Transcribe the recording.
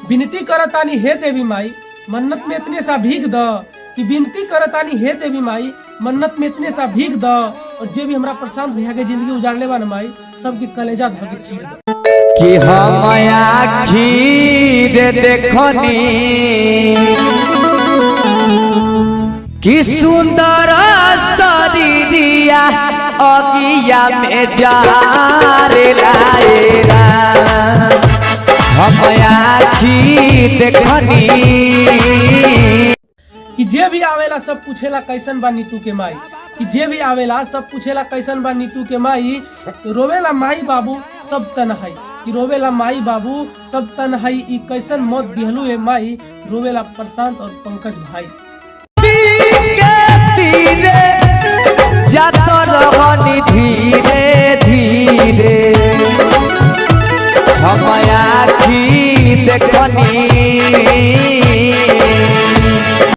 विनती करतानी हे देवी माई मन्नत में इतने सा भीग द कि विनती करतानी हे देवी माई मन्नत में इतने सा भीग द और जे भी हमरा प्रशांत भैया के जिंदगी उजाड़ले बा न माई सबकी कलेजा धके चीर द कि हम आखी रे देखनी कि सुंदर शरीरिया अगिया में जा रे लाएरा हम आखी देखनी कि जे भी आवेला सब पूछेला कैसन बा नीतू के माई कि जे भी आवेला सब पूछेला कैसन बा नीतू के माई रोवेला माई बाबू सब तन्हाई कि रोवेला माई बाबू सब तन्हाई ई कैसन मौत दिहलू ए माई रोवेला प्रशांत और पंकज भाई जातो रहनी धीरे धीरे हम आखी देखनी